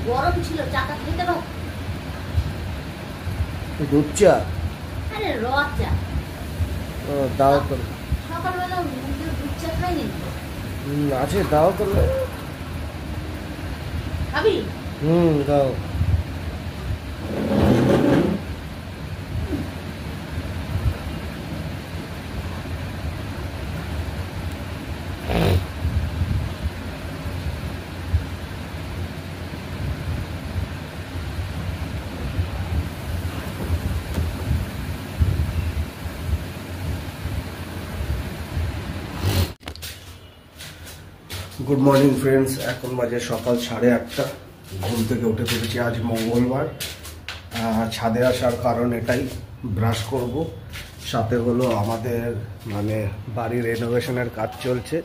গরম ছিল, চাটা খেতে পারো? দুধ চা? আরে র চা। দাও তো। সকালবেলা দুধ চা খাইনি। আছে, দাও তো। খাবি? দাও। গুড মর্নিং ফ্রেন্ডস, এখন বাজে সকাল 8:30। ঘুম থেকে উঠে পড়েছি। আজ মঙ্গলবার। ছাদে আসার কারণ এটাই, ব্রাশ করব। সাথে হলো আমাদের মানে বাড়ির রেনোভেশনের কাজ চলছে।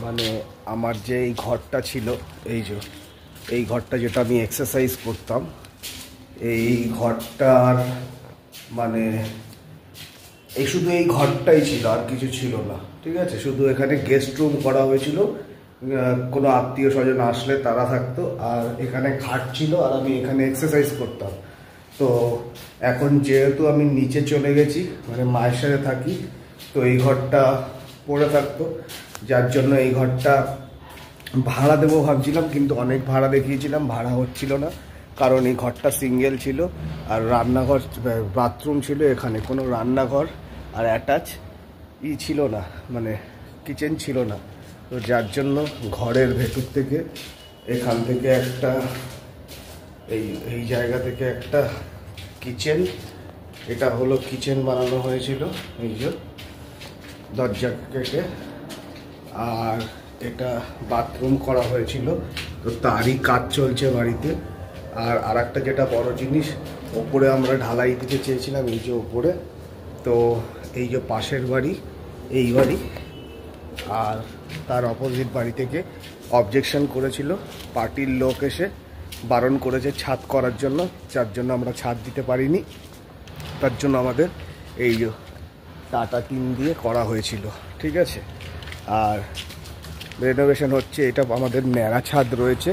মানে আমার যে এই ঘরটা ছিল, এই ঘরটা যেটা আমি এক্সারসাইজ করতাম, এই ঘরটার মানে শুধু এই ঘরটাই ছিল, আর কিছু ছিল না। ঠিক আছে, শুধু এখানে গেস্ট রুম করা হয়েছিল, কোনো আত্মীয় স্বজন আসলে তারা থাকতো। আর এখানে খাট ছিল, আর আমি এখানে এক্সারসাইজ করতাম। তো এখন যেহেতু আমি নিচে চলে গেছি, মানে মায়ের সাথে থাকি, তো এই ঘরটা পড়ে থাকতো। যার জন্য এই ঘরটা ভাড়া দেবো ভাবছিলাম, কিন্তু অনেক ভাড়া দেখিয়েছিলাম, ভাড়া হচ্ছিল না। কারণ এই ঘরটা সিঙ্গেল ছিল, আর রান্নাঘর বাথরুম ছিল এখানে, কোনো রান্নাঘর আর অ্যাটাচ ছিল না, মানে কিচেন ছিল না। তো যার জন্য ঘরের ভেতর থেকে এখান থেকে একটা এই জায়গা থেকে একটা কিচেন, এটা হলো কিচেন বানানো হয়েছিল, এই যে দরজা কেটে। আর এটা বাথরুম করা হয়েছিল, তো তারই কাজ চলছে বাড়িতে। আর একটা যেটা বড় জিনিস, ওপরে আমরা ঢালাই দিতে চেয়েছিলাম, এই যে ওপরে। তো এই যে পাশের বাড়ি, এই বাড়ি আর তার অপোজিট বাড়ি থেকে অবজেকশন করেছিল, পার্টির লোক এসে বারণ করেছে ছাদ করার জন্য। যার জন্য আমরা ছাদ দিতে পারিনি। তার জন্য আমাদের এই যে টাটা টিন দিয়ে করা হয়েছিল। ঠিক আছে, আর রেনোভেশন হচ্ছে। এটা আমাদের ন্যাড়া ছাদ রয়েছে,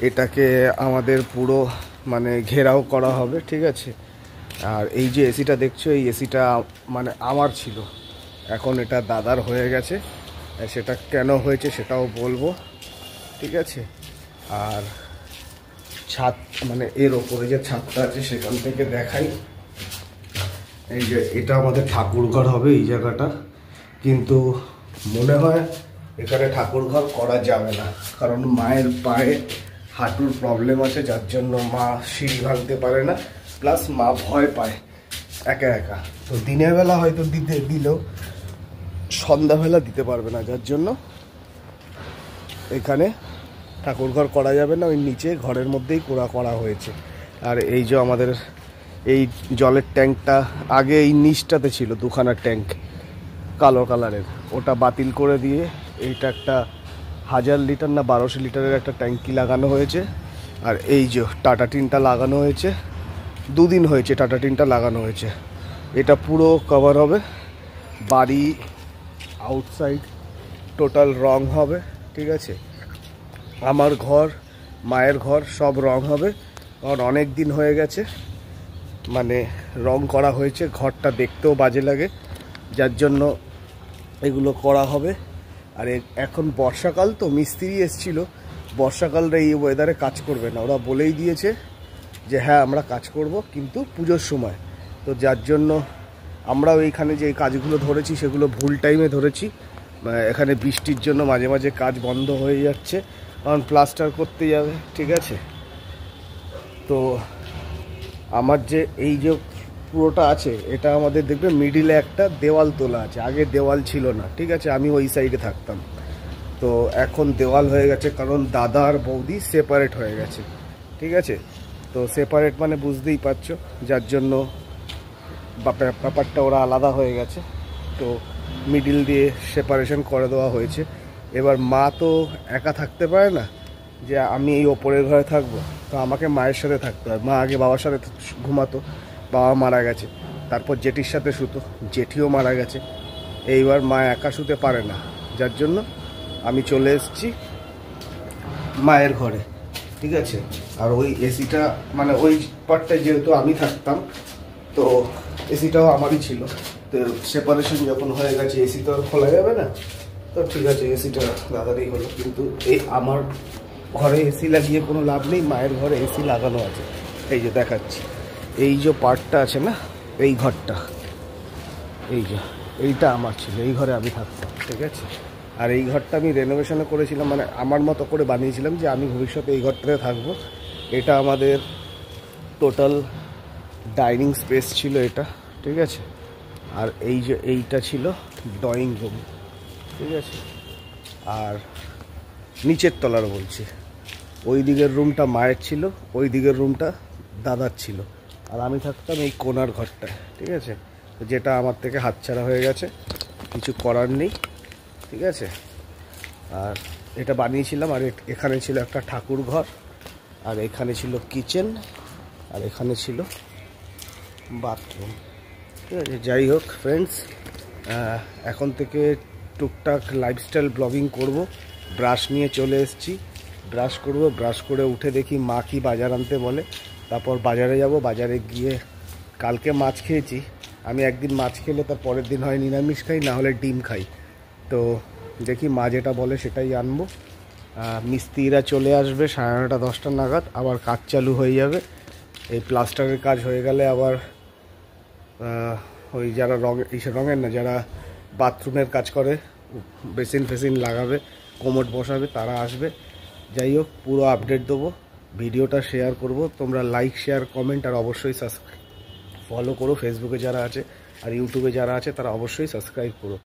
এটাকে আমাদের পুরো মানে ঘেরাও করা হবে। ঠিক আছে, আর এই যে এসিটা দেখছো, এই এসিটা মানে আমার ছিল, এখন এটা দাদার হয়ে গেছে। সেটা কেন হয়েছে সেটাও বলবো। ঠিক আছে, আর ছাদ মানে এর ওপরে যে ছাদটা আছে সেখান থেকে দেখাই। এই যে এটা আমাদের ঠাকুর ঘর হবে এই জায়গাটা, কিন্তু মনে হয় এখানে ঠাকুর ঘর করা যাবে না, কারণ মায়ের পায়ে হাঁটুর প্রবলেম আছে, যার জন্য মা সিঁড়ি ভাঙতে পারে না, প্লাস মা ভয় পায় একা একা। তো দিনের বেলা হয়তো দিলেও সন্ধ্যাবেলা দিতে পারবে না, যার জন্য এখানে ঠাকুর ঘর করা যাবে না। ওই নিচে ঘরের মধ্যেই করা হয়েছে। আর এই যে আমাদের এই জলের ট্যাঙ্কটা আগে এই নিচটাতে ছিল, দুখানা ট্যাঙ্ক কালো কালারের, ওটা বাতিল করে দিয়ে এইটা একটা 1000 লিটার না 1200 লিটারের একটা ট্যাঙ্কি লাগানো হয়েছে। আর এই যে টাটা টিনটা লাগানো হয়েছে, 2 দিন হয়েছে টাটা টিনটা লাগানো হয়েছে। এটা পুরো কভার হবে, বাড়ি আউটসাইড টোটাল রং হবে। ঠিক আছে, আমার ঘর, মায়ের ঘর সব রং হবে, কারণ অনেক দিন হয়ে গেছে মানে রং করা হয়েছে, ঘরটা দেখতেও বাজে লাগে, যার জন্য এগুলো করা হবে। আর এখন বর্ষাকাল, তো মিস্ত্রি এসেছিল, বর্ষাকালটা এই ওয়েদারে কাজ করবে না, ওরা বলেই দিয়েছে যে হ্যাঁ আমরা কাজ করব, কিন্তু পুজোর সময়। তো যার জন্য আমরাও এইখানে যে কাজগুলো ধরেছি সেগুলো ভুল টাইমে ধরেছি। এখানে বৃষ্টির জন্য মাঝে মাঝে কাজ বন্ধ হয়ে যাচ্ছে, কারণ প্লাস্টার করতে যাবে। ঠিক আছে, তো আমার যে এই যে পুরোটা আছে, এটা আমাদের দেখবে মিডিলে একটা দেওয়াল তোলা আছে, আগে দেওয়াল ছিল না। ঠিক আছে, আমি ওই সাইডে থাকতাম, তো এখন দেওয়াল হয়ে গেছে, কারণ দাদা আর বৌদি সেপারেট হয়ে গেছে। ঠিক আছে, তো সেপারেট মানে বুঝতেই পারছো, যার জন্য ব্যাপারটা ওরা আলাদা হয়ে গেছে, তো মিডিল দিয়ে সেপারেশন করে দেওয়া হয়েছে। এবার মা তো একা থাকতে পারে না যে আমি এই ওপরের ঘরে থাকবো, তো আমাকে মায়ের সাথে থাকতে হয়। মা আগে বাবার সাথে ঘুমাতো, বাবা মারা গেছে, তারপর জেঠির সাথে শুতো, জেঠিও মারা গেছে। এইবার মা একা শুতে পারে না, যার জন্য আমি চলে এসেছি মায়ের ঘরে, ঠিক আছে। আর ওই এসিটা মানে ওই পার্টটা যেহেতু আমি থাকতাম, তো এসিটাও আমারই ছিল। তো সেপারেশন যখন হয়ে গেছে এসি তো আর খোলা যাবে না, তো ঠিক আছে এসিটা দাদারই হলো। কিন্তু এই আমার ঘরে এসি লাগিয়ে কোনো লাভ নেই, মায়ের ঘরে এসি লাগানো আছে। এই যে দেখাচ্ছি, এই যে পার্টটা আছে না, এই ঘরটা, এই যে এইটা আমার ছিল, এই ঘরে আমি থাকতাম, ঠিক আছে। আর এই ঘরটা আমি রেনোভেশনও করেছিলাম, মানে আমার মতো করে বানিয়েছিলাম যে আমি ভবিষ্যতে এই ঘরটাতে থাকবো। এটা আমাদের টোটাল ডাইনিং স্পেস ছিল এটা, ঠিক আছে। আর এই যে এইটা ছিল ড্রয়িং রুম, ঠিক আছে। আর নিচের তলার বলছি, ওই দিকের রুমটা মায়ের ছিল, ওই দিকের রুমটা দাদার ছিল, আর আমি থাকতাম এই কোনার ঘরটায়, ঠিক আছে। যেটা আমার থেকে হাতছাড়া হয়ে গেছে, কিছু করার নেই, ঠিক আছে। আর এটা বানিয়েছিলাম। আর এখানে ছিল একটা ঠাকুর ঘর, আর এখানে ছিল কিচেন, আর এখানে ছিল বাথরুম, ঠিক আছে। যাই হোক ফ্রেন্ডস, এখন থেকে টুকটাক লাইফস্টাইল ব্লগিং করব। ব্রাশ নিয়ে চলে এসেছি, ব্রাশ করব, ব্রাশ করে উঠে দেখি মা কি বাজার আনতে বলে, তারপর বাজারে যাব। বাজারে গিয়ে কালকে মাছ খেয়েছি আমি, একদিন মাছ খেলে তার পরের দিন হয় নিরামিষ খাই, না হলে ডিম খাই। তো দেখি মা যেটা বলে সেটাই আনবো। মিস্ত্রিরা চলে আসবে 9:30 10টা নাগাদ, আবার কাজ চালু হয়ে যাবে। এই প্লাস্টারের কাজ হয়ে গেলে আবার ওই যারা রঙের না, যারা বাথরুমের কাজ করে, বেসিন ফেসিন লাগাবে, কোমোড বসাবে, তারা আসবে। যাই হোক, পুরো আপডেট দেবো, ভিডিওটা শেয়ার করব। তোমরা লাইক, শেয়ার, কমেন্ট আর অবশ্যই ফলো করো। ফেসবুকে যারা আছে আর ইউটিউবে যারা আছে তারা অবশ্যই সাবস্ক্রাইব করো।